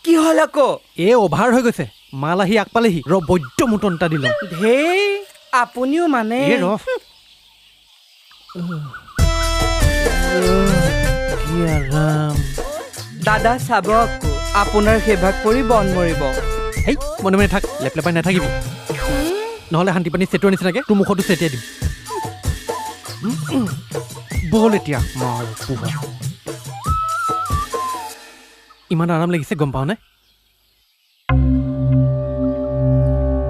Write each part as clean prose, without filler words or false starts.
কি হল আকৌ অভাৰ হৈ গৈছে মাল আহি আগপালেহি বৈদ্য মুটনটা দিল ধেই আপুনিও মানে দাদা চাব আকৌ আপোনাৰ সেভাগ কৰি বন মৰিব হেই মনে মনে থাক লেপলেপাই নাথাকিবি নহ'লে শান্তি পানী চেটুৱাৰ নিচিনাকে তোৰ মুখতো চেটিয়াই দিম বল এতিয়া মাৰ পোহা ইমান আৰাম লাগিছে গম পাওঁ নে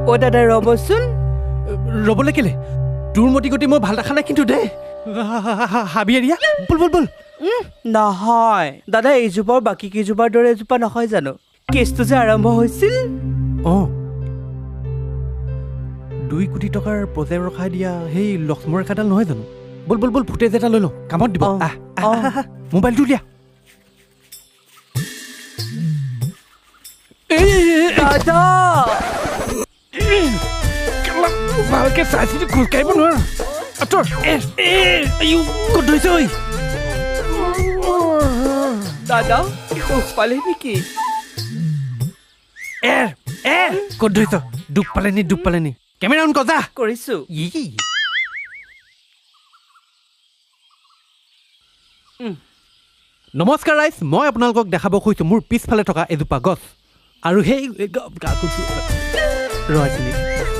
অ' দাদা ৰ'বচোন ৰ'বলৈ কেলে তোৰ মতি গতি মই ভাল দেখা নাই কিন্তু দে হাবি এৰিয়া বল বল বল নহয় দাদা এইজোপাৰ বাকী কেইজোপাৰ দৰে এজোপা নহয় জানো কেছটো যে আৰম্ভ হৈছিল অঁ 2 কোটি টকাৰ প্ৰজেক্ট ৰখাই দিয়া সেই লক্ষ্মণ ৰেখাডাল নহয় জানো বল বল বল ফুটেজ এটা লৈ লওঁ কামত দিব মোবাইলটো উলিয়া দাদা ভালকে চাই চিতি খোজ কাঢ়িব নোৱাৰো ক'ত ধৰিছে ঐ দাদা দুখ পালে নেকি ক'ত ধৰিছ দুখ পালে নি কেমেৰা অন কৰ যা কৰিছো নমস্কাৰ ৰাইজ মই আপোনালোকক দেখাব খুজিছোঁ মোৰ পিছফালে থকা এজোপা গছ আৰু সেই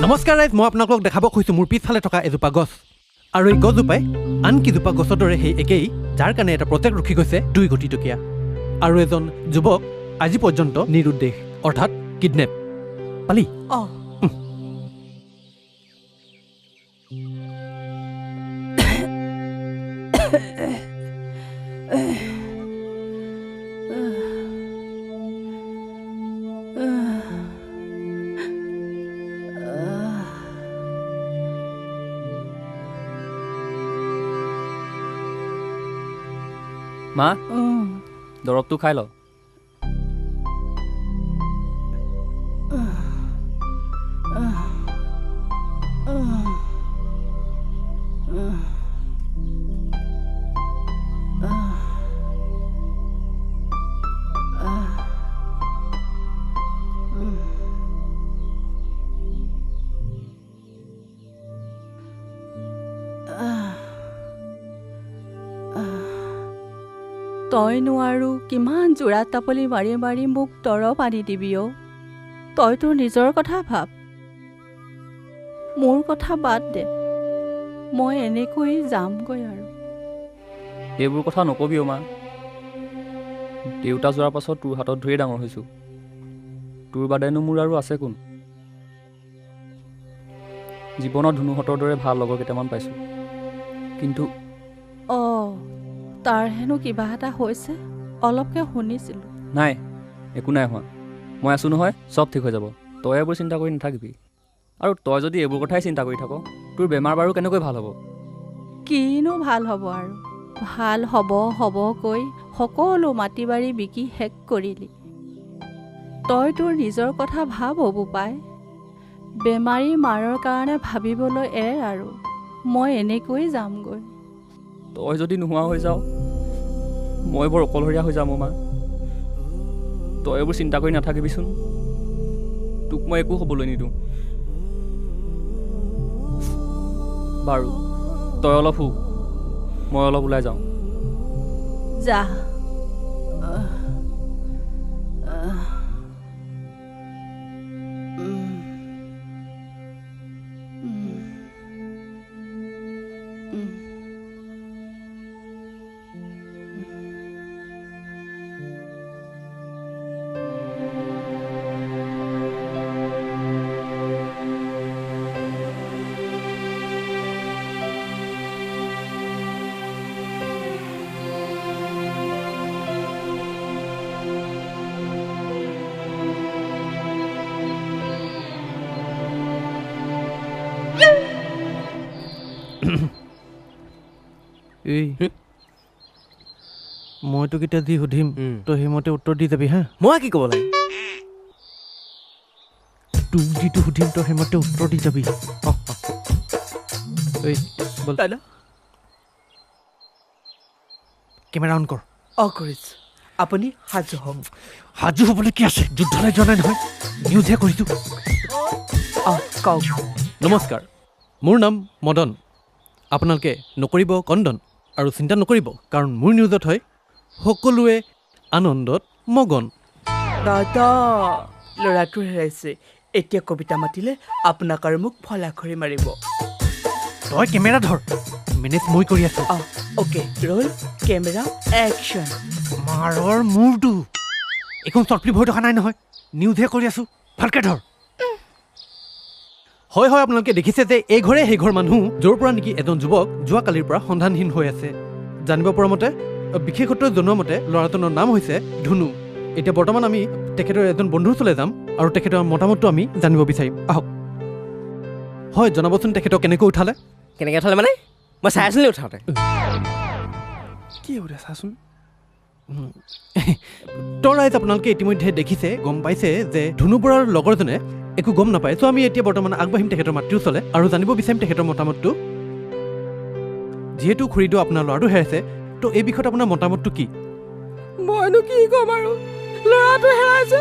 নমস্কাৰ ৰাইজ মই আপোনালোকক দেখাব খুজিছোঁ মোৰ পিছফালে থকা এজোপা গছ আৰু এই গছজোপাই আন কেইজোপা গছৰ দৰে সেই একেই যাৰ কাৰণে এটা প্ৰজেক্ট ৰখি গৈছে 2 কোটি টকীয়া আৰু এজন যুৱক আজি পৰ্যন্ত নিৰুদ্দেশ অৰ্থাৎ কিডনেপ পালি মা দৰৱটো খাই ল তই নোৱাৰো কিমান জোৰা টাপলি মাৰি মাৰি মোক দৰৱ আনি দিবি অ' তই তোৰ নিজৰ কথা ভাব মোৰ কথা বাদ দে মই এনেকৈ যামগৈ আৰু এইবোৰ কথা নকবি অ' মা দেউতা যোৱাৰ পাছত তোৰ হাতত ধৰিয়ে ডাঙৰ হৈছোঁ তোৰ বাদেনো মোৰ আৰু আছে কোন জীৱনত ধুনুহঁতৰ দৰে ভাল লগৰ কেইটামান পাইছোঁ কিন্তু তাৰ হেনো কিবা এটা হৈছে অলপকে শুনিছিলোঁ নাই একো নাই হোৱা মই আছোঁ নহয় চব ঠিক হৈ যাব তই এইবোৰ চিন্তা কৰি নাথাকিবি আৰু তই যদি এইবোৰ কথাই চিন্তা কৰি থাক তোৰ বেমাৰ বাৰু কেনেকৈ ভাল হ'ব কিনো ভাল হ'ব আৰু ভাল হ'ব কৈ সকলো মাটি বাৰী বিকি শেষ কৰিলি তই তোৰ নিজৰ কথা ভাব হ'ব পাই বেমাৰী মাৰৰ কাৰণে ভাবিবলৈ এৰ আৰু মই এনেকৈ যামগৈ তই যদি নোহোৱা হৈ যাওঁ মই বৰ অকলশৰীয়া হৈ যাম মা তই এইবোৰ চিন্তা কৰি নাথাকিবিচোন তোক মই একো হ'বলৈ নিদিওঁ বাৰু তই অলপ শু মই অলপ ওলাই যাওঁ যা এই মই তোক এতিয়া যি সুধিম তই সেইমতে উত্তৰ দি যাবি হা মই কি ক'ব লাগে তোক যিটো সুধিম তই সেইমতে উত্তৰ দি যাবি এই বল দাদা কেমেৰা অন কৰ কৰিছোঁ আপুনি সাজু হওক সাজু হ'বলৈ কি আছে যুদ্ধলৈ যোৱা নাই নহয় নিউজহে কৰিছোঁ কওক নমস্কাৰ মোৰ নাম মদন আপোনালোকে নকৰিব কণ্ডন আৰু চিন্তা নকৰিব কাৰণ মোৰ নিউজত হয় সকলোৱে আনন্দত মগন দাদা ল'ৰাটো হেৰাইছে এতিয়া কবিতা মাতিলে আপোনাক আৰু মোক ফলাখৰি মাৰিব তই কেমেৰা ধৰ মেনেজ মই কৰি আছোঁ অ'কে ৰোল কেমেৰা একশ্যন মাৰৰ মূৰটো একো শ্বৰ্ট ফিল্ম হৈ থকা নাই নহয় নিউজহে কৰি আছোঁ ভালকৈ ধৰ হয় হয় আপোনালোকে দেখিছে যে এই ঘৰে সেই ঘৰ মানুহ য'ৰ পৰা নেকি এজন যুৱক যোৱাকালিৰ পৰা সন্ধানহীন হৈ আছে জানিব পৰা মতে বিশেষত্ব জনোৱা মতে ল'ৰাজনৰ নাম হৈছে ধুনু এতিয়া বৰ্তমান আমি তেখেতৰ এজন বন্ধুৰ ওচৰলৈ যাম আৰু তেখেতৰ মতামতটো আমি জানিব বিচাৰিম আহক হয় জনাবচোন তেখেতক কেনেকৈ উঠালে কেনেকৈ উঠালে মানে মই চাই আছিলোঁ উঠাওঁতে কি হ'ব দে চাচোন তো ৰাইজ আপোনালোকে ইতিমধ্যে দেখিছে গম পাইছে যে ধুনু বৰাৰ লগৰজনে একো গম নাপায় চ' আমি এতিয়া বৰ্তমান আগবাঢ়িম তেখেতৰ মাতৃৰ ওচৰলৈ আৰু জানিব বিচাৰিম তেখেতৰ মতামতটো যিহেতু খুৰীদেউ আপোনাৰ ল'ৰাটো হেৰাইছে তো এই বিষয়ত আপোনাৰ মতামতটো কি মইনো কি ক'ম আৰু ল'ৰাটো হেৰাইছে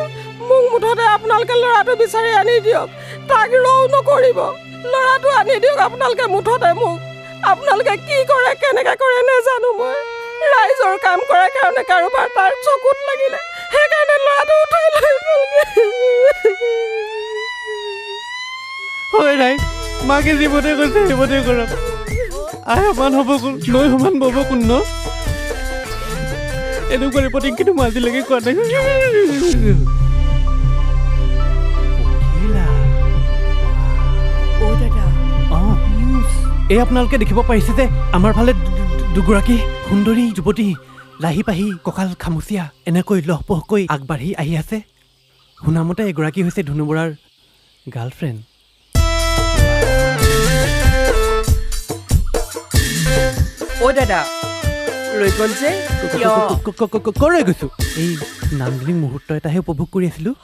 মোক মুঠতে আপোনালোকে ল'ৰাটো বিচাৰি আনি দিয়ক তাক ৰৌ নকৰিব ল'ৰাটো আনি দিয়ক আপোনালোকে মুঠতে মোক আপোনালোকে কি কৰে কেনেকৈ কৰে নাজানো মই ৰাইজৰ কাম কৰাৰ কাৰণে কাৰোবাৰ তাৰ চকুত লাগিলে সেইকাৰণে ল'ৰাটো উঠাই লৈ গ'লগৈ হয় ৰাইজ মাকে জীৱনে কৈছে জীৱনে কৰক আই সমান হ'ব কোন নৈ সমান ব'ব কোন ন এনেকুৱা ৰিপৰ্টিং কিন্তু মই আজিলৈকে কোৱা নাই দাদা এই আপোনালোকে দেখিব পাৰিছে যে আমাৰ ফালে দুগৰাকী সুন্দৰী যুৱতী লাহি পাহি কঁকাল খামুচীয়া এনেকৈ লহপহকৈ আগবাঢ়ি আহি আছে শুনামতে এগৰাকী হৈছে ধুনু বৰাৰ গাৰ্লফ্ৰেণ্ড দাদা ৰৈ গ'ল যে কৰ গৈছোঁ এই নান্দনিক মুহূৰ্ত এটাহে উপভোগ কৰি আছিলোঁ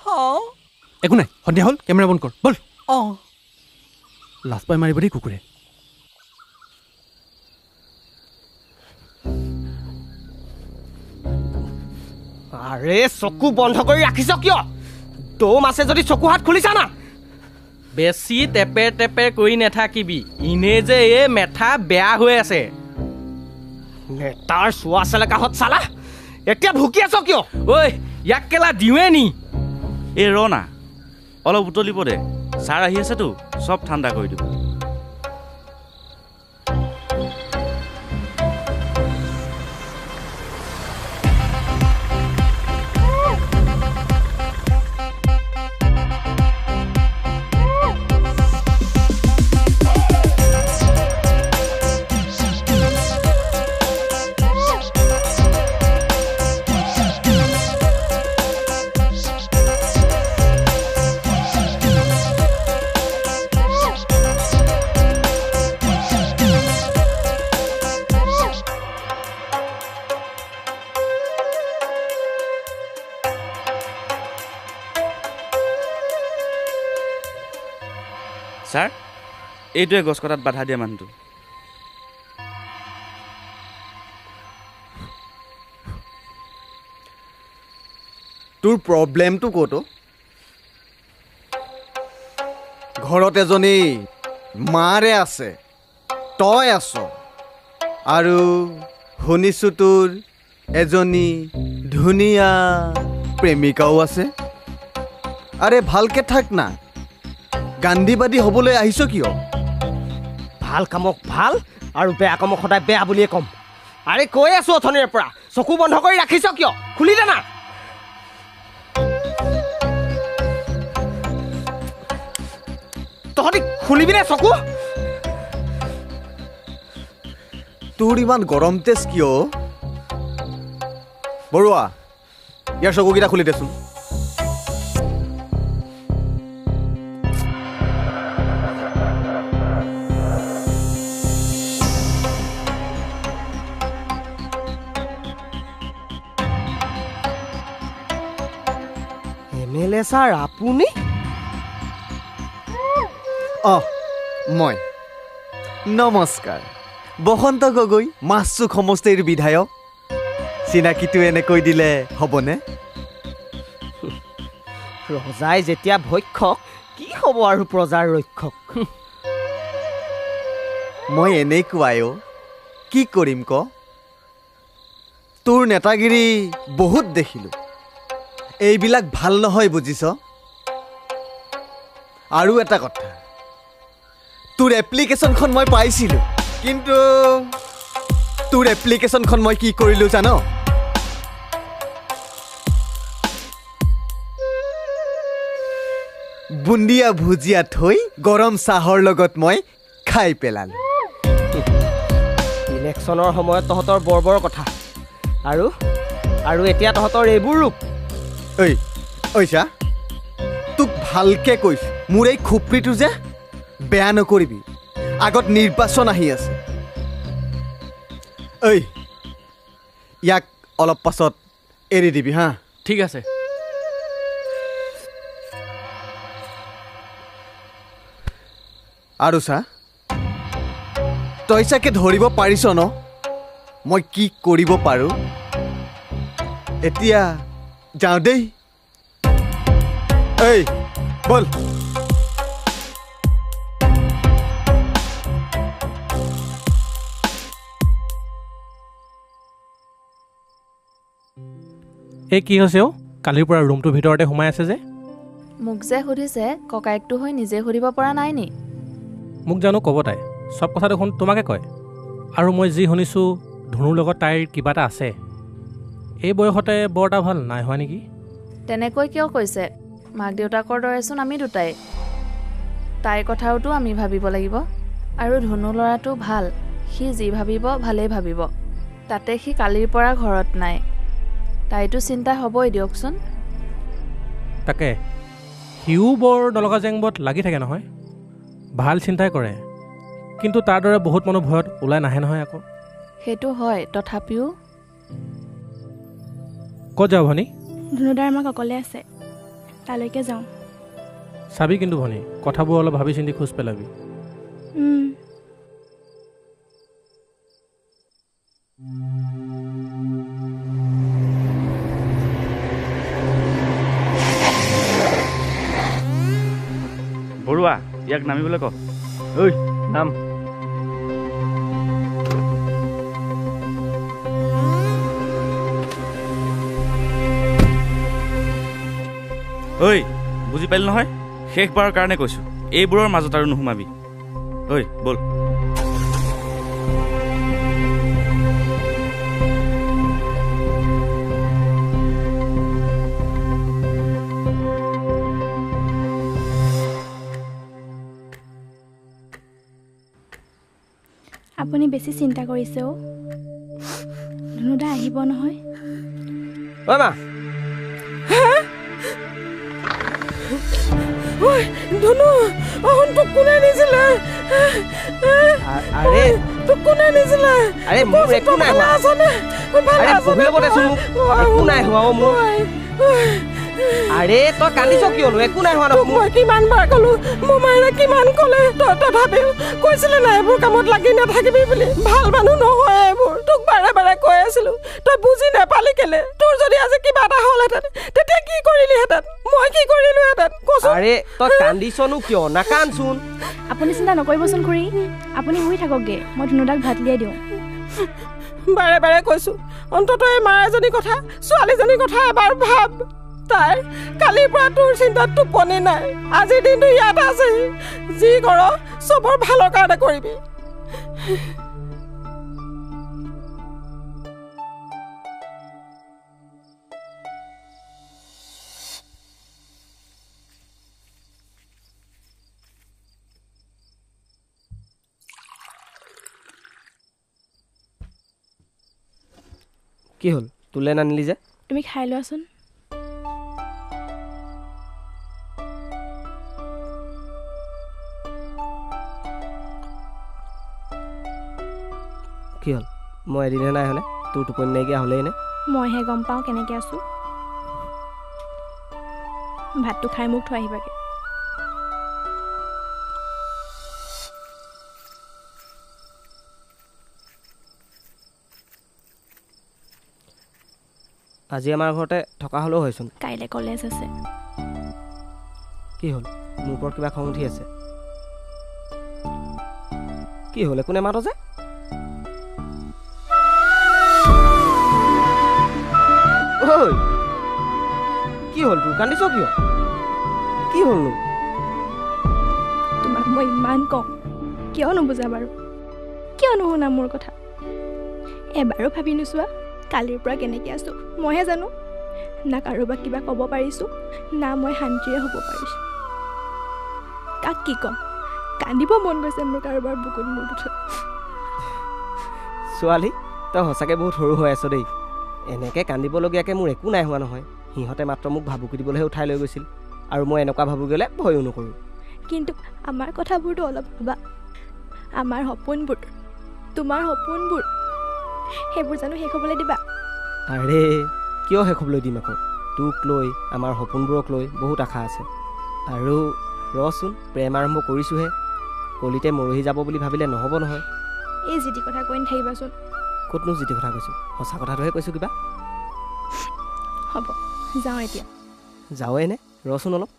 একো নাই সন্ধিয়া হ'ল কেমেৰা বন্ধ কৰ বল লাজ পাই মাৰিব দেই কুকুৰে আৰে চকু বন্ধ কৰি ৰাখিছ কিয় তৌ মাছে যদি চকু হাত খুলিছা না বেছি টেপেৰ টেপেৰ কৰি নাথাকিবি ইনে যে এই মেথা বেয়া হৈ আছে নেতাৰ চোৱা চেলেকাহত চালা এতিয়া ভুকি আছ কিয় ঐ ইয়াক কেলা দিওঁৱে নি এই ৰ না অলপ উতলিব দে ছাৰ আহি আছেতো চব ঠাণ্ডা কৰি দিব ছাৰ এইটোৱে গছ কটাত বাধা দিয়া মানুহটো তোৰ প্ৰব্লেমটো ক'তো ঘৰত এজনী মাৰে আছে তই আছ আৰু শুনিছোঁ তোৰ এজনী ধুনীয়া প্ৰেমিকাও আছে আৰে ভালকৈ থাক না গান্ধীবাদী হ'বলৈ আহিছ কিয় ভাল কামক ভাল আৰু বেয়া কামক সদায় বেয়া বুলিয়ে ক'ম আৰে কৈ আছোঁ অথনিৰ পৰা চকু বন্ধ কৰি ৰাখিছ কিয় খুলি দে না তহঁতি খুলিবি নে চকু তোৰ ইমান গৰম তেজ কিয় বৰুৱা ইয়াৰ চকুকেইটা খুলি দেচোন MLA ছাৰ আপুনি? মই নমস্কাৰ বসন্ত গগৈ মাছচুক সমষ্টিৰ বিধায়ক চিনাকিটো এনেকৈ দিলে হ'বনে? ৰজাই যেতিয়া ভক্ষক কি হ'ব আৰু প্ৰজাৰ ৰক্ষক? মই এনেকুৱাই কি কৰিম ক? তোৰ নেতাগিৰি বহুত দেখিলোঁ, এইবিলাক ভাল নহয় বুজিছ? আৰু এটা কথা, তোৰ এপ্লিকেশ্যনখন মই পাইছিলোঁ, কিন্তু তোৰ এপ্লিকেশ্যনখন মই কি কৰিলোঁ জান? বুন্দিয়া ভুজিয়া থৈ গৰম চাহৰ লগত মই খাই পেলালোঁ। ইলেকশ্যনৰ সময়ত তহঁতৰ বৰ কথা আৰু এতিয়া তহঁতৰ এইবোৰ ৰূপ। ঐ চা, তোক ভালকে কৈছোঁ, মোৰ এই খুপৰিটো যে বেয়া নকৰিবি, আগত নিৰ্বাচন আহি আছে। ইয়াক অলপ পাছত এৰি দিবি হা? ঠিক আছে। আৰু চা, তই চাগে ধৰিব পাৰিছ ন মই কি কৰিব পাৰোঁ? এতিয়া যাওঁ দেই। বল। এই কি হৈছে কালিৰ পৰা ৰুমটোৰ ভিতৰতে সোমাই আছে যে? মোক যে সুধিছে ককায়েকটো হৈ নিজে সুধিব পৰা নাই নি? মোক জানো ক'ব তাই, চব কথা দেখোন তোমাকে কয়। আৰু মই যি শুনিছোঁ ধনুৰ লগত তাইৰ কিবা এটা আছে। এই বয়সতে বৰ এটা ভাল নাই হোৱা নেকি? তেনেকৈ কিয় কৈছে? মাক দেউতাকৰ দৰেচোন আমি দুটাই। তাইৰ কথাওতো আমি ভাবিব লাগিব। আৰু ধনু ল'ৰাটো ভাল, সি যি ভাবিব ভালেই ভাবিব। তাতে সি কালিৰ পৰা ঘৰত নাই, তাইতো চিন্তা হ'বই দিয়কচোন। তাকে সিও বৰ নলগা জেংবত লাগি থাকে নহয়, ভাল চিন্তাই কৰে, কিন্তু তাৰ দৰে বহুত মানুহ ভয়ত ওলাই নাহে নহয় আকৌ। সেইটো হয়, তথাপিও ক'ত যাওঁ ভনী? ধনুদাৰ আমাক অকলে আছে, তালৈকে যাওঁ। চাবি কিন্তু ভনী, কথাবোৰ অলপ ভাবি চিন্তি খোজ পেলাবি। বৰুৱা, ইয়াক নামিবলৈ ক। নাম। বুজি পালি নহয়? শেষবাৰৰ কাৰণে কৈছোঁ, এইবোৰৰ মাজত আৰু নোসোমাবি। বল। আপুনি বেছি চিন্তা কৰিছে ধনুদা আহিব নহয়। মা ধনু, তোক কোনে নিছিলে? তোক কোনে নিছিলে? মোৰ একো নাই হোৱা। একো নাই হোৱা মোৰ। আৰে তই কান্দিছ কিয়নো? একো নাই হোৱা। মই কিমান বাৰ ক'লো, মোৰ মায়ে কিমান ক'লে, তথাপিও কৈছিলে নাই এইবোৰ কামত লাগি নাথাকিবি বুলি। ভাল মানুহ নহয় এইবোৰ, তোক বাৰে বাৰে কৈ আছিলো, তই বুজি নাপালি কেলে? তোৰ যদি আজি কিবা এটা হ'লহেঁতেন তেতিয়া কি কৰিলিহেঁতেন? মই কি কৰিলোহেঁতেন কচোন? আৰে তই কান্দিছনো কিয়? নাকান্দচোন। আপুনি চিন্তা নকৰিবচোন খুৰী, আপুনি শুই থাককগে, মই ধনুদাক ভাত লিয়াই দিওঁ। বাৰে বাৰে কৈছো, অন্ততঃ এই মা এজনীৰ কথা, ছোৱালীজনীৰ কথা এবাৰ ভাব। তাই কালিৰ পৰা তোৰ চিন্তাত টোপনি নাই, আজিৰ দিনটো ইয়াত আছে। যি কৰ চবৰ ভালৰ কাৰণে কৰিবি। কি হ'ল? তোলে নানিলি যে? তুমি খাই লোৱাচোন। কি হ'ল? মই এদিনে নাই হ'লে তোৰ টোপনি নাইকিয়া হ'লেই নে? মইহে গম পাওঁ কেনেকৈ আছোঁ। ভাতটো খাই মোক থৈ আহিবাগে। আজি আমাৰ ঘৰতে থকা হ'লেও হয়চোন। কাইলৈ কলেজ আছে। কি হ'ল মোৰ ওপৰত কিবা খং উঠি আছে? কি হ'ল একো নেমাত যে? ঐ কি হ'ল তোৰ কান্দিছ কিয়? কি হ'লনো? তোমাক মই ইমান কওঁ, কিয় নুবুজা বাৰু? কিয় নুশুনা মোৰ কথা? এবাৰো ভাবি নোচোৱা কালিৰ পৰা কেনেকৈ আছোঁ মইহে জানো। না কাৰোবাক কিবা ক'ব পাৰিছোঁ, না মই শান্তিৰে হ'ব পাৰিছোঁ। কাক কি ক'ম? কান্দিব মন গৈছে মোৰ কাৰোবাৰ বুকুত মূৰটো থৈ। ছোৱালী তই সঁচাকৈ বহুত সৰু হৈ আছ দেই। এনেকৈ কান্দিবলগীয়াকৈ মোৰ একো নাই হোৱা নহয়। সিহঁতে মাত্ৰ মোক ভাবুকি দিবলৈহে উঠাই লৈ গৈছিল, আৰু মই এনেকুৱা ভাবুকি গ'লে ভয়ো নকৰোঁ। কিন্তু আমাৰ কথাবোৰতো অলপ ভাবা। আমাৰ সপোনবোৰ, তোমাৰ সপোনবোৰ, সেইবোৰ জানো শেষ হ'বলৈ দিবা? আৰে কিয় শেষ হ'বলৈ দিম আকৌ? তোক লৈ, আমাৰ সপোনবোৰক লৈ বহুত আশা আছে। আৰু ৰচোন প্ৰেম আৰম্ভ কৰিছোঁহে। কলিতে মৰহি যাব বুলি ভাবিলে নহ'ব নহয়। এই যিটি কথা কৈ নাথাকিবাচোন। ক'তনো যিটি কথা কৈছোঁ? সঁচা কথাটোহে কৈছোঁ। কিবা হ'ব যাওঁ এতিয়া। যাওঁৱে নে? ৰচোন অলপ।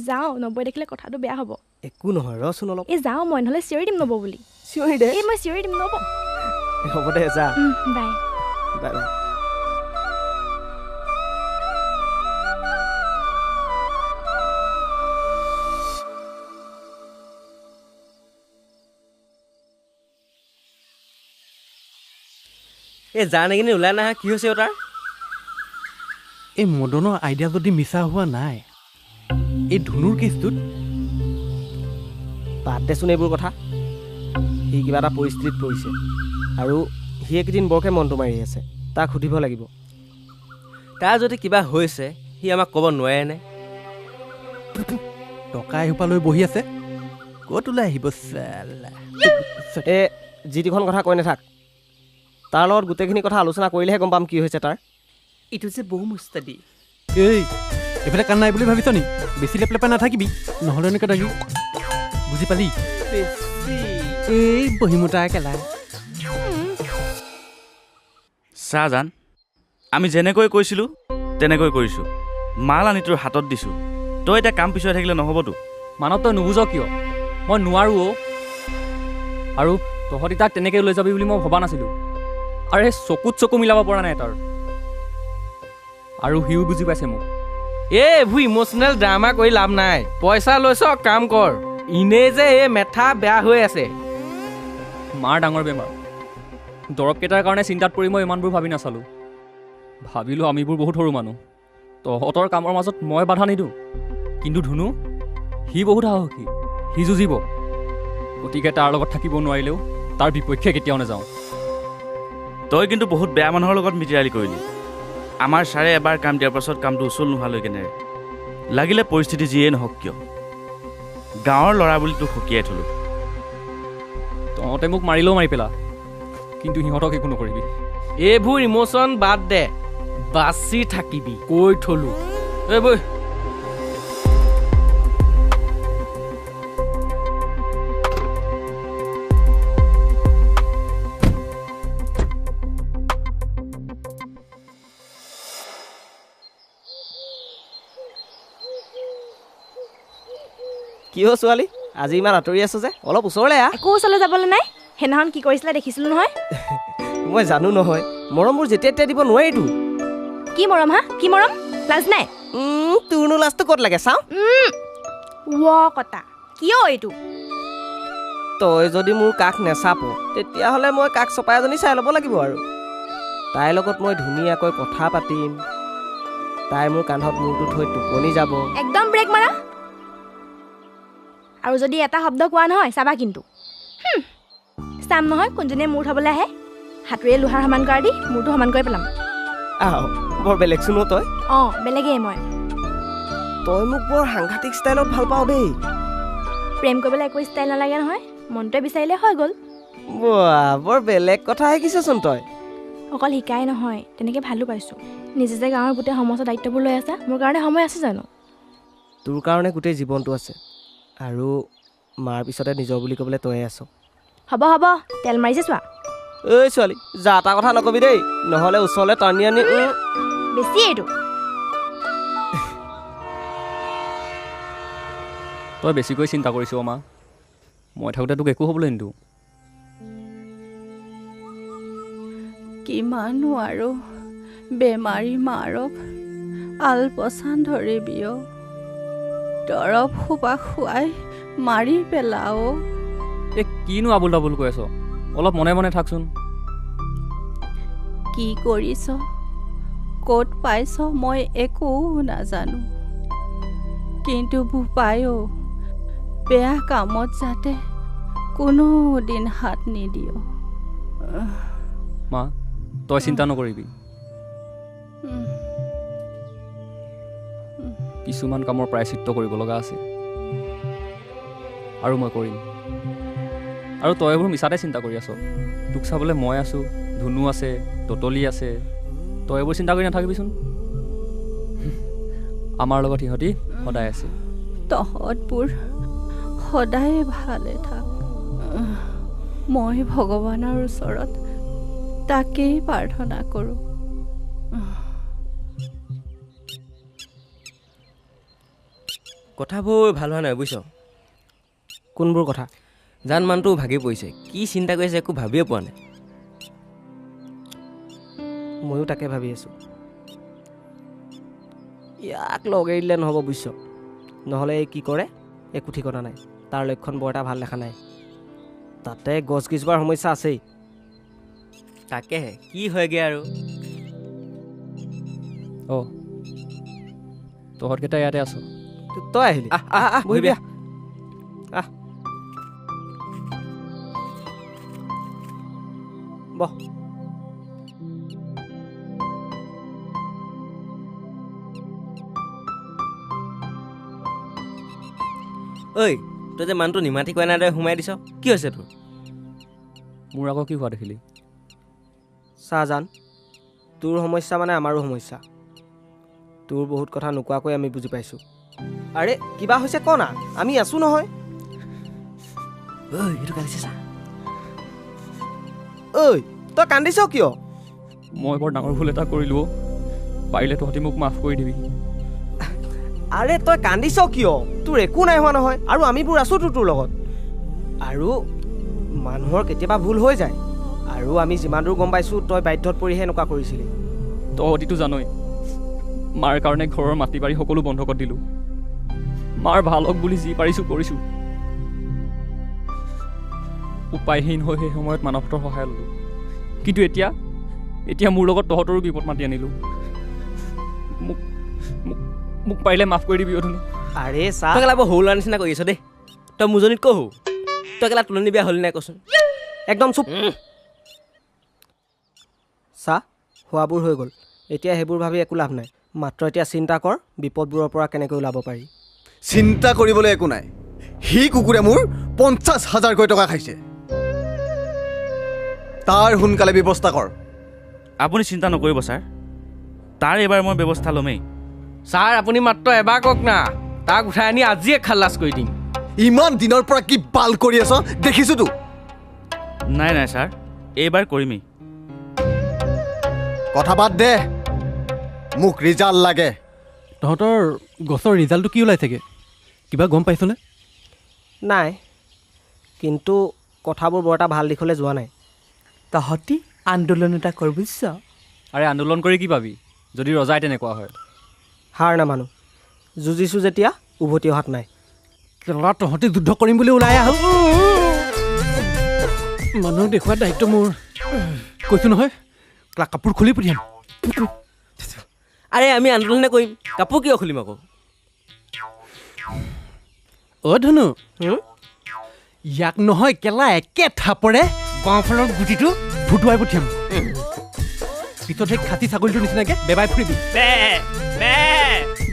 যাওঁ, নবৈ দেখিলে কথাটো বেয়া হ'ব। একো নহয় ৰচোন অলপ। এই যাওঁ মই, নহ'লে চিঞৰি দিম নব বুলি। চিঞৰি দে। এই মই চিঞৰি দিম নব। হ'ব দে যা। Bye bye bye. এই যা নেকি ওলাই নাহা, কি হৈছে তাৰ? এই মদনৰ আইডিয়া যদি মিছা হোৱা নাই, এই ধুনুৰ কেছটোত বাদ দেচোন এইবোৰ কথা। সি কিবা এটা পৰিস্থিতিত পৰিছে, আৰু সি এইকেইদিন বৰকৈ মনটো মাৰি আছে। তাক সুধিব লাগিব। তাৰ যদি কিবা হৈছে সি আমাক ক'ব নোৱাৰেনে? টকা এসোপা লৈ বহি আছে, ক'ত ওলাই আহিব চালা। এই যিটিখন কথা কৈ নাথাক। তাৰ লগত গোটেইখিনি কথা আলোচনা কৰিলেহে গম পাম কি হৈছে তাৰ। এইটো যে বহু মুস্তাদি। এই এইফালে কাণ নাই বুলি ভাবিছ নি? বেছি লেপ লেপাই নাথাকিবি, নহ'লে এনেকৈ থাকি। বুজি পালি? এই বহিমোতা কেলা। চাহজান, আমি যেনেকৈ কৈছিলোঁ তেনেকৈ কৰিছোঁ। মাল আনি তোৰ হাতত দিছোঁ। তই এতিয়া কাম পিছুৱাই থাকিলে নহ'বতো। মানৱ তই নুবুজ কিয়? মই নোৱাৰোঁ অ'। আৰু তহঁতি তাক তেনেকৈ লৈ যাবি বুলি মই ভবা নাছিলোঁ। আৰু সেই চকুত চকু মিলাব পৰা নাই তাৰ। আৰু সিও বুজি পাইছে মোক। এইবোৰ ইম'চনেল ড্ৰামা কৰি লাভ নাই। পইচা লৈছ কাম কৰ। এনেই যে এই মেথা বেয়া হৈ আছে। মাৰ ডাঙৰ বেমাৰ। দৰৱকেইটাৰ কাৰণে চিন্তাত পৰি মই ইমানবোৰ ভাবি নাচালোঁ। ভাবিলোঁ আমিবোৰ বহুত সৰু মানুহ, তহঁতৰ কামৰ মাজত মই বাধা নিদিওঁ। কিন্তু ধুনু, সি বহুত সাহসী, সি যুঁজিব। গতিকে তাৰ লগত থাকিব নোৱাৰিলেও তাৰ বিপক্ষে কেতিয়াও নাযাওঁ। তই কিন্তু বহুত বেয়া মানুহৰ লগত মিতিৰালি কৰিলি। আমাৰ ছাৰে এবাৰ কাম দিয়াৰ পাছত কামটো উচল নোহোৱালৈকে নেৰে। লাগিলে পৰিস্থিতি যিয়েই নহওক কিয়, গাঁৱৰ ল'ৰা বুলি তোক সকীয়াই থলোঁ। তহঁতে মোক মাৰিলেও মাৰি পেলা, কিন্তু সিহঁতক একো নকৰিবি। এইবোৰ ইম'চন বাদ দে, বাচি থাকিবি। কৈ থলোঁ। এই বৈ। কি হ'ল ছোৱালী, আজি ইমান আঁতৰি আছো যে? অলপ ওচৰলৈ আহ। একো ওচৰলৈ যাবলৈ নাই। সেইদিনাখন কি কৰিছিলে দেখিছিলোঁ নহয়। মই জানো নহয়, মৰমবোৰ যেতিয়া তেতিয়া দিব নোৱাৰিতো। কি মৰম হা? কি মৰম? লাজ নাই? তোৰনো লাজটো ক'ত লাগে চাওঁ। কটা কিয় এইটো? তই যদি মোৰ কাষ নেচাপ, তেতিয়াহ'লে মই কাষ চপাই এজনী চাই ল'ব লাগিব। আৰু তাইৰ লগত মই ধুনীয়াকৈ কথা পাতিম। তাই মোৰ কান্ধত মূৰটো থৈ টোপনি যাব। একদম ব্ৰেক মাৰা। আৰু যদি এটা শব্দ কোৱা নহয় চাবা কিন্তু। চাম নহয় কোনজনীয়ে মূৰ থ'বলৈ আহে। হাতুৰে লোহাৰ সমান কৰা দি মূৰটো সমান কৰি পেলাম। বৰ বেলেগ চোন তই। বেলেগেই মই। তই মোক বৰ সাংঘাতিক ষ্টাইলত ভাল পাওঁ দেই। প্ৰেম কৰিবলৈ একো ষ্টাইল নালাগে নহয়, মনটোৱে বিচাৰিলে হৈ গ'ল। বৰ বেলেগ কথা শিকিছচোন তই। অকল শিকাই নহয়, তেনেকৈ ভালো পাইছোঁ। নিজে যে গাঁৱৰ গোটেই সমস্ত দায়িত্ববোৰ লৈ আছা, মোৰ কাৰণে সময় আছে জানো? তোৰ কাৰণে গোটেই জীৱনটো আছে আৰু মাৰ পিছতে নিজৰ বুলি ক'বলৈ তয়ে আছ। হ'ব হ'ব তেল মাৰিছে চোৱা। ঐ ছোৱালী যা এটা কথা নকবি দেই, নহ'লে ওচৰলৈ টানি আনি বেছি এইটো। তই বেছিকৈ চিন্তা কৰিছ মা। মই থাকোঁতে তোক একো হ'বলৈ নিদিওঁ। কিমানো আৰু বেমাৰী মাৰক আলপচান ধৰিবি অ'। দৰৱ সোপা খুৱাই মাৰি পেলাও। এই কিনো আবুল তাবুল কৈ আছ? অলপ মনে মনে থাকচোন। কি কৰিছ ক'ত পাইছ মই একো নাজানো, কিন্তু বোপাইও বেয়া কামত যাতে কোনো দিন হাত নিদিয়। মা তই চিন্তা নকৰিবি। কিছুমান কামৰ প্ৰায়চিত্ত কৰিব লগা আছে আৰু মই কৰিম। আৰু তই এইবোৰ মিছাতে চিন্তা কৰি আছ। তোক চাবলৈ মই আছোঁ, ধুনু আছে, ততলি আছে। তই এইবোৰ চিন্তা কৰি নাথাকিবিচোন। আমাৰ লগত সিহঁতি সদায় আছে। তহঁতবোৰ সদায় ভালে থাক। মই ভগৱানৰ ওচৰত তাকেই প্ৰাৰ্থনা কৰোঁ। কথাবোৰ ভাল হোৱা নাই বুজিছ। কোনবোৰ কথা? জান মানুহটো ভাগি পৰিছে, কি চিন্তা কৰিছে একো ভাবিয়ে পোৱা নাই। ময়ো তাকে ভাবি আছোঁ। ইয়াক লগ এৰি দিলে নহ'ব বুজিছ। নহ'লে কি কৰে একো ঠিকনা নাই। তাৰ লক্ষণ বৰ এটা ভাল দেখা নাই। তাতে গছ গিজোৱাৰ সমস্যা আছেই। তাকেহে কি হয়গৈ আৰু। অঁ তহঁতকেইটা ইয়াতে আছ? তই আহিলি? বহিবি আহ। বহ। ঐ তই যে মানুহটো নিমাতি কোৱা নাই দৰে সোমাই দিছ, কি হৈছে তোৰ? মোৰ আকৌ কি হোৱা দেখিলি? চাহজান, তোৰ সমস্যা মানে আমাৰো সমস্যা। তোৰ বহুত কথা নোকোৱাকৈ আমি বুজি পাইছোঁ। আৰে কিবা হৈছে ক না, আমি আছোঁ নহয়। ঐ এইটো কান্দিছে চা। ঐ তই কান্দিছ কিয়? মই বৰ ডাঙৰ ভুল এটা কৰিলোঁ। পাৰিলে তহঁতি মোক মাফ কৰি দিবি। আৰে তই কান্দিছ কিয়? তোৰ একো নাই হোৱা নহয়, আৰু আমিবোৰ আছোঁতো তোৰ লগত। আৰু মানুহৰ কেতিয়াবা ভুল হৈ যায়, আৰু আমি যিমান দূৰ গম পাইছোঁ তই বাধ্যত পৰিহে এনেকুৱা কৰিছিলি। তহঁতিতো জানই মাৰ কাৰণে ঘৰৰ মাটি বাৰী সকলো বন্ধকত দিলোঁ। মাৰ ভাল হওক বুলি যি পাৰিছোঁ কৰিছোঁ। উপায়হীন হৈ সেই সময়ত মানৱতৰ সহায় ল'লোঁ। কিন্তু এতিয়া মোৰ লগত তহঁতৰো বিপদ মাতি আনিলোঁ। মোক পাৰিলে মাফ কৰি দিবি ধুনু। আৰে চা, তই কেলা বৰ সৰু ল'ৰা নিচিনা কৰি আছ দেই। তই মোজনীত ক হৌ, তই কেলা তুলনি বিয়া হ'লি নাই কচোন। একদম চুপ। চা হোৱাবোৰ হৈ গ'ল, এতিয়া সেইবোৰ ভাবি একো লাভ নাই। মাত্ৰ এতিয়া চিন্তা কৰ বিপদবোৰৰ পৰা কেনেকৈ ওলাব পাৰি। চিন্তা কৰিবলৈ একো নাই। সি কুকুৰে মোৰ 50,000কৈ টকা খাইছে। তাৰ সোনকালে ব্যৱস্থা কৰ। আপুনি চিন্তা নকৰিব ছাৰ, তাৰ এইবাৰ মই ব্যৱস্থা ল'মেই। ছাৰ আপুনি মাত্ৰ এবাৰ কওক না, তাক উঠাই আনি আজিয়ে খালাচ কৰি দিম। ইমান দিনৰ পৰা কি বাল কৰি আছ দেখিছোতো। নাই ছাৰ, এইবাৰ কৰিমেই। কথা বাদ দে, মোক ৰিজাল্ট লাগে। তহঁতৰ গছৰ ৰিজাল্টটো কি ওলাইছেগৈ কিবা গম পাইছনে? নাই, কিন্তু কথাবোৰ বৰ এটা ভাল দিশলৈ যোৱা নাই। তহঁতি আন্দোলন এটা কৰ বুজিছ। আৰে আন্দোলন কৰি কি পাবি যদি ৰজাই তেনেকুৱা হয়? হাৰ নামানো, যুঁজিছোঁ যেতিয়া উভতি অহাত নাই। কেলা তহঁতি যুদ্ধ কৰিম বুলি ওলাই আহ। মানুহক দেখুওৱা দায়িত্ব মোৰ। কৈছোঁ নহয় কেলা কাপোৰ খুলি পঠিয়াম। আৰে আমি আন্দোলনে কৰিম, কাপোৰ কিয় খুলিম আকৌ? অ' ধুনু, ইয়াক নহয় কেলা একে থাপৰে বাওঁফালৰ গুটিটো ফুটুৱাই পঠিয়াম। পিছত সেই খাচী ছাগলীটোৰ নিচিনাকৈ বেবাই ফুৰিবি।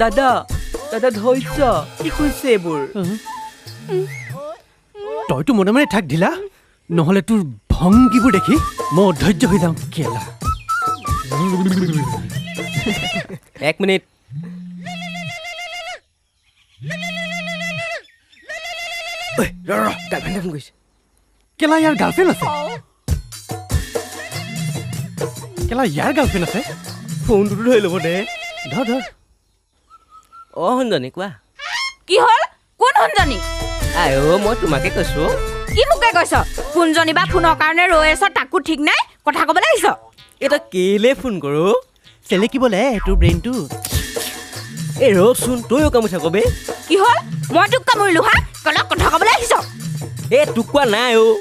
দাদা ধৈৰ্য, কি কৈছে এইবোৰ? তইতো মনে মনে থাক ঢিলা, নহ'লে তোৰ ভংগীবোৰ দেখি মই অধৈৰ্য হৈ যাওঁ কেলা। এক মিনিট। গাৰ্লফ্ৰেণ্ডে ফোন কৰিছে কেলা ইয়াৰ গাৰ্লফ্ৰেণ্ড আছে কেলা ইয়াৰ গাৰ্লফ্ৰেণ্ড আছে ফোনটোতো ধৰি ল'ব দে ধৰ ধৰ অঁ শুনজনী কোৱা কি হ'ল কোন শুনজনী আই মই তোমাকে কৈছো কি মোকে কৈছ কোনজনী বা ফোনৰ কাৰণে ৰৈ আছ তাকো ঠিক নাই কথা ক'বলৈ আহিছ এটা কেলে ফোন কৰো চেলেকিবলে তোৰ ব্ৰেইনটো এই ৰচোন তইও কামুৰি থাক বে কি হ'ল মই তোক কামুৰিলো হা কলক কথা ক'বলৈ আহিছ এই তোক কোৱা নাই অ'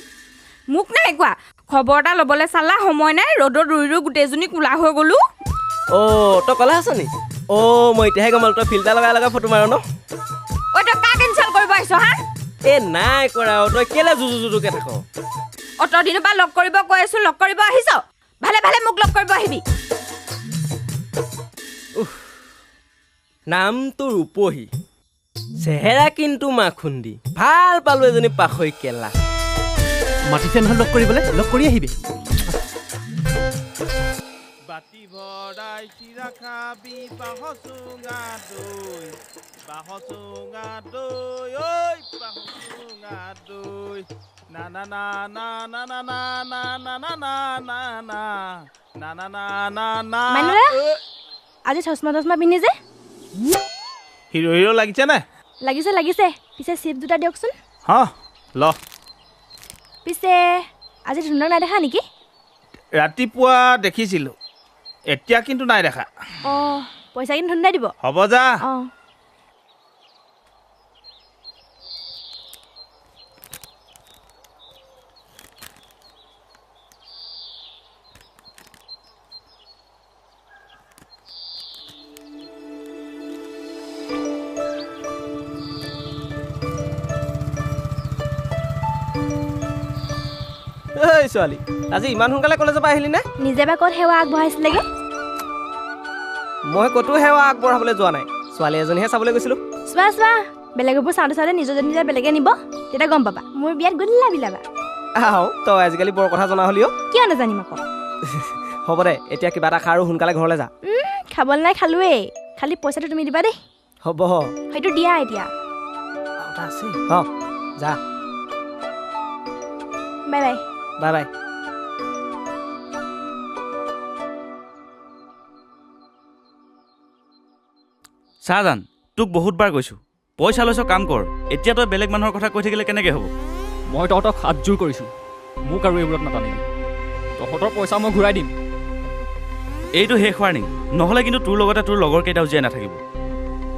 মোক নাই কোৱা খবৰ এটা ল'বলৈ চালা সময় নাই ৰ'দত ৰুই ৰুই গোটেইজনী কোলা হৈ গ'লো অ' তই ক'লা আছ নি মই এতিয়াহে গম পালোঁ তই ফিল্টাৰ লগাই লগাই ফটো মাৰ ন ঐ তই কাক কেঞ্চেল কৰিব আহিছ হা নাই কৰা তই কেলে জুজুকে থাক অত দিনৰ পৰা লগ কৰিব কৈ আছো লগ কৰিব আহিছ ভালে ভালে মোক লগ কৰিব আহিবি নামটো ৰূপহী চেহেৰা কিন্তু মাখুন্দি ভাল পালো এজনী পাখৈ কেলা মাতিছে নহয় লগ কৰিবলৈ লগ কৰি আহিবি বাতি ভৰাই চিৰা খাবি বাহচুঙা দৈ বাহচুঙা দৈ ঐ বাহচুঙা দৈ না না না না না না না না না না না না না না না না না না আজি চশমা চশমা পিন্ধি যে হিৰো হিৰো লাগিছে নে লাগিছে লাগিছে পিছে চিপ দুটা দিয়কচোন হ ল পিছে আজি ধুনক নাই দেখা নেকি ৰাতিপুৱা দেখিছিলোঁ এতিয়া কিন্তু নাই দেখা অঁ পইচা কিন্তু ধুন নাই দিব হ'ব যা অঁ ঐ ছোৱালী আজি ইমান সোনকালে কলেজৰ পৰা আহিলি নে নিজে বা ক'ত সেৱা আগবঢ়াইছিলেগে মই ক'তো সেৱা আগবঢ়াবলৈ যোৱা নাই ছোৱালী এজনীহে চাবলৈ গৈছিলোঁ চোৱা চোৱা বেলেগবোৰ চাওঁতে চাওঁতে নিজৰ যদি নিজে বেলেগে নিব তেতিয়া গম পাবা মোৰ বিয়াত গলিলা বিলাবা আহ তই আজিকালি বৰ কথা জনা হ'লিও কিয় নাজানিম আকৌ হ'ব দে এতিয়া কিবা এটা খা আৰু সোনকালে ঘৰলৈ যা খাবলৈ নাই খালোৱেই খালি পইচাটো তুমি দিবা দেই হ'ব সেইটো দিয়া এতিয়া আছে যা বাই বাই বাই বাই চাহজান তোক বহুতবাৰ কৈছোঁ পইচা লৈছ কাম কৰ এতিয়া তই বেলেগ মানুহৰ কথা কৈ থাকিলে কেনেকৈ হ'ব মই তহঁতক হাতযোৰ কৰিছোঁ মোক আৰু এইবোৰত নাটানিবি তহঁতৰ পইচা মই ঘূৰাই দিম এইটো শেষ ৱাৰ্ণিং নহ'লে কিন্তু তোৰ লগতে তোৰ লগৰ কেইটাও জীয়াই নাথাকিব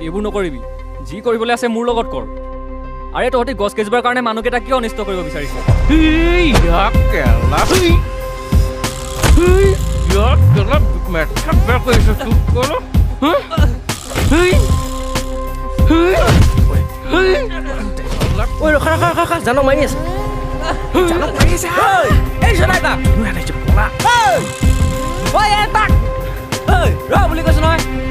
এইবোৰ নকৰিবি যি কৰিবলৈ আছে মোৰ লগত কৰ আৰে তহঁতি গছ কেইজোপাৰ কাৰণে মানুহকেইটা কিয় অনিষ্ট কৰিব বিচাৰিছ জানক মাৰি আছে বুলি কৈছো নহয়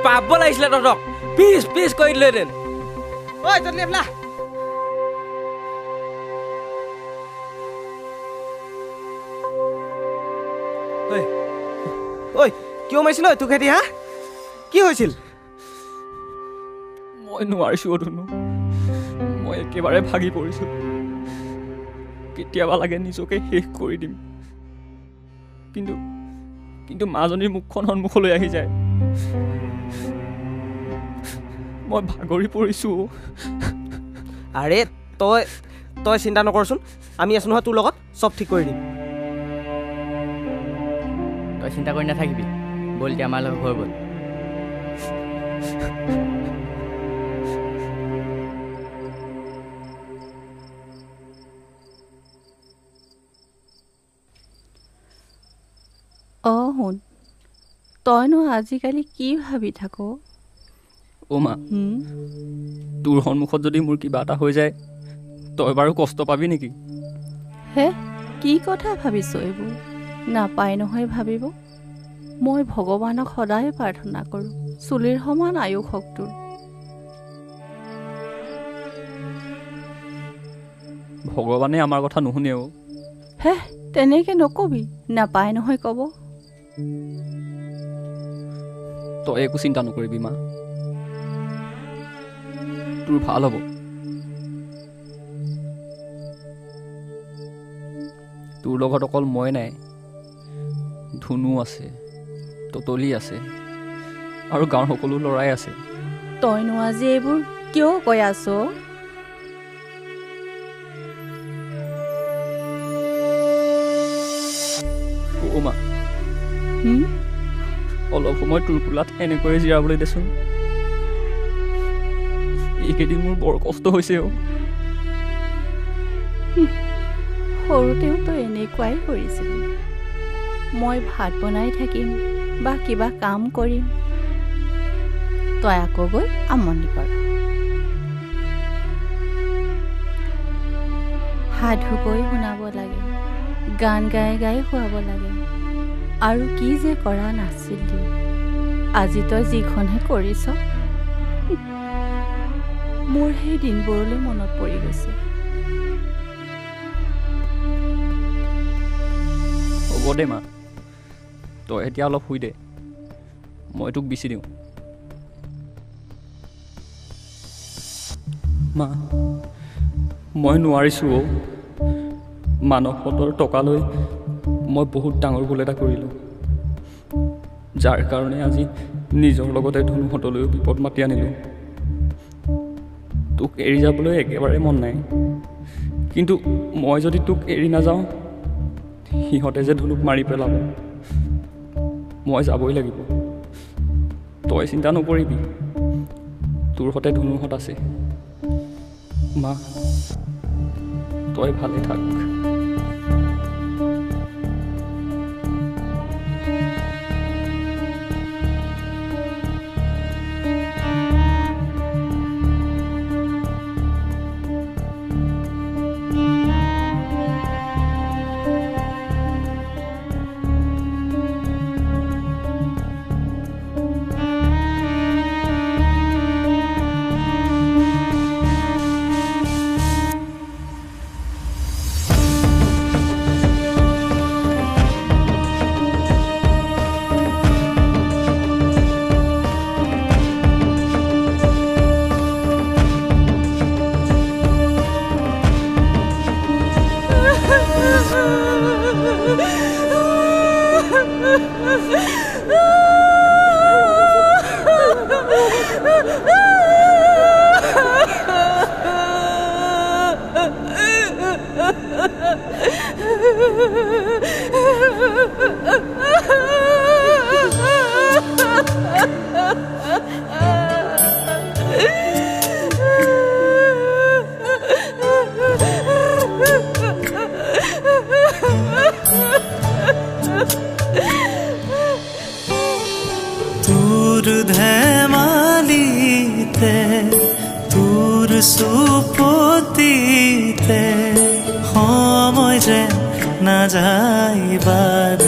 পাব লাগিছিলে তহঁতক পিছ পিছ কৰি দিলেহেঁতেন ঐ জলদি এফলা ঐ কিয় মাৰিছিল তোক খেতি হা কি হৈছিল মই নোৱাৰিছোঁ ধুনু মই একেবাৰে ভাগি পৰিছোঁ কেতিয়াবা লাগে নিজকে শেষ কৰি দিম কিন্তু কিন্তু মাজনীৰ মুখখন সন্মুখলৈ আহি যায় মই ভাগৰি পৰিছোঁ আৰে তই তই চিন্তা নকৰচোন আমি আছো নহয় তোৰ লগত চব ঠিক কৰি দিম তই চিন্তা কৰি নাথাকিবি বল এতিয়া আমাৰ লগত ঘৰ বল অঁ শুন তইনো আজিকালি কি ভাবি থাক অ' মা তোৰ সন্মুখত যদি মোৰ কিবা এটা হৈ যায় তই বাৰু কষ্ট পাবি নেকি হে কি কথা ভাবিছ এইবোৰ নাপায় নহয় ভাবিব মই ভগৱানক সদায় প্ৰাৰ্থনা কৰোঁ চুলিৰ সমান আয়ুস হওক তোৰ। ভগৱানে আমাৰ কথা নুশুনেও। হে তেনেকৈ নকবি, নাপায় নহয় ক'ব। তই একো চিন্তা নকৰিবি মা, তোৰ ভাল হ'ব। তোৰ লগত অকল মই নাই, ধুনু আছে, ততলি আছে আৰু গাঁৱৰ সকলো ল'ৰাই আছে। তইনো আজি এইবোৰ কিয় কৈ আছ? অ' মা, অলপ সময় তোৰ কোলাত এনেকৈয়ে জিৰাবলৈ দেচোন। এইকেইদিন মোৰ বৰ কষ্ট হৈছে অ'। সৰুতেও তই এনেকুৱাই কৰিছিলি। মই ভাত বনাই থাকিম বা কিবা কাম কৰিম, তই আকৌ গৈ আমনি কৰ। সাধু কৈ শুনাব লাগে, গান গাই গাই শুৱাব লাগে, আৰু কি যে কৰা নাছিলি। আজি তই যিখনহে কৰিছ, মোৰ সেই দিনবোৰলৈ মনত পৰি গৈছে। হ'ব দে মা, তই এতিয়া অলপ শুই দে, মই তোক বিচি দিওঁ। মা, মই নোৱাৰিছোঁ অ'। মানসহঁতৰ টকালৈ মই বহুত ডাঙৰ ভুল এটা কৰিলোঁ, যাৰ কাৰণে আজি নিজৰ লগতে ধুনুহঁতলৈও বিপদ মাতি আনিলোঁ। তোক এৰি যাবলৈ একেবাৰে মন নাই, কিন্তু মই যদি তোক এৰি নাযাওঁ, সিহঁতে যে ধুনুক মাৰি পেলাব। মই যাবই লাগিব। তই চিন্তা নকৰিবি, তোৰ সতে ধুনুহঁত আছে। মা, তই ভালে থাক। তোৰ ধেমালিতে তোৰ সুপতিতে সময় যে না যাইবাৰ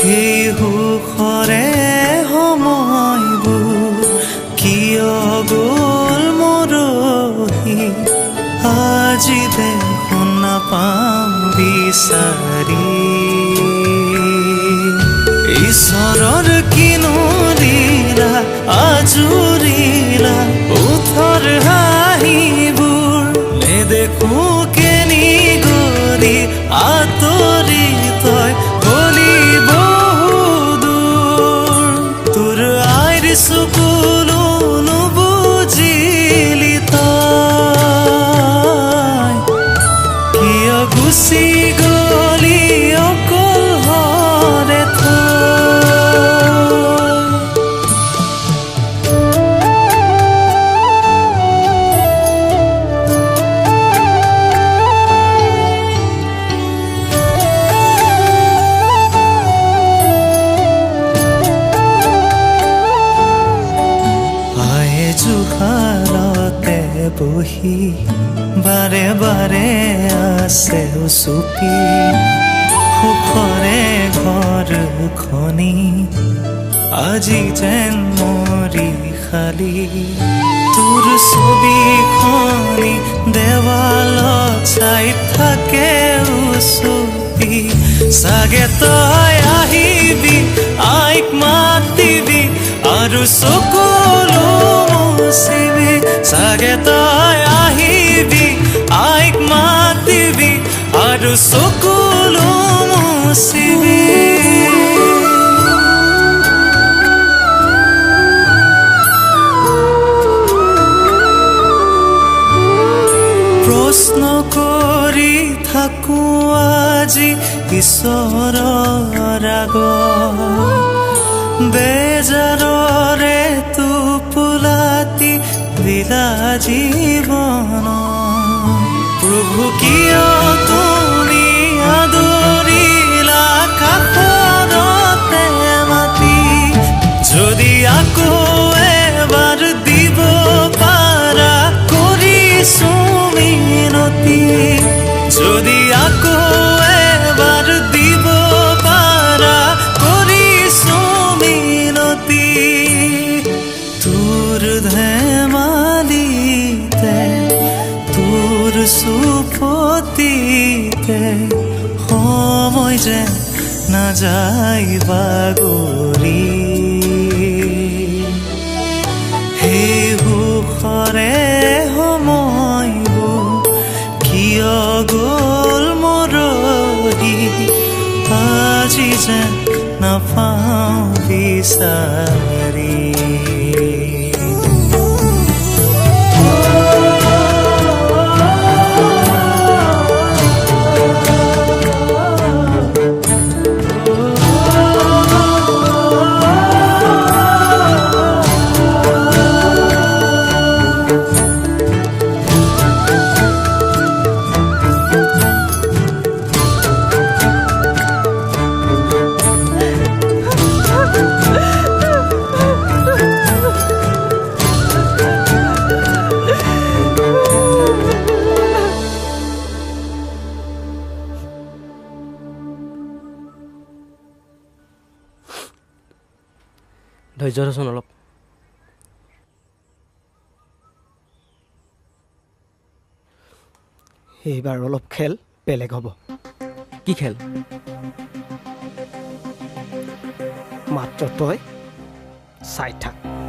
সেই সুখৰে সময়বোৰ কিয় গ'ল মৰহি আজি দেখোন নাপাম বিচাৰি ঈশ্বৰৰ কিনো লীলা আজুৰিলা উঠৰ হাঁহিবোৰ নেদেখো কেনি গলি আঁতৰি তই গলি বহুদূৰ তোৰ আইৰ চকুলো নুবুজিলি তই কিয় গুচি গলি অকল হৰে বহি বাৰে বাৰে আছে চুপি সুখৰে ঘৰখনি আজি যেন মৰি খালি তোৰ ছবিখনি দেৱালত চাই থাকে উচুপি চাগে তই আহিবি আইক মাতিবি আৰু চকুলো মুচিবি চাগে তই আহিবি আইক মাতিবি আৰু চকুলো মুচিবি প্ৰশ্ন কৰি থাকো আজি ঈশ্বৰৰ আগত বেজাৰৰে টোপোলাতি দিলা জীৱন প্ৰভু কিয় তুমি আদৰিলা কাষৰতে মাতি যদি আকৌ এবাৰ দিব পাৰা কৰিছো মিনতি যদি আকৌ এবাৰ দিব পাৰা কৰিছো মিনতি তোৰ ধেমালিতে তোৰ চুপতিতে সময় যে নাযায় বাগৰি সেই সুখৰে সময়বোৰ কিয় গ'ল মৰহি আজি যে নাপাওঁ বিচাৰি ধৈৰ্য ধৰচোন অলপ এইবাৰ অলপ খেল বেলেগ হ'ব কি খেল মাত্ৰ তই চাই থাক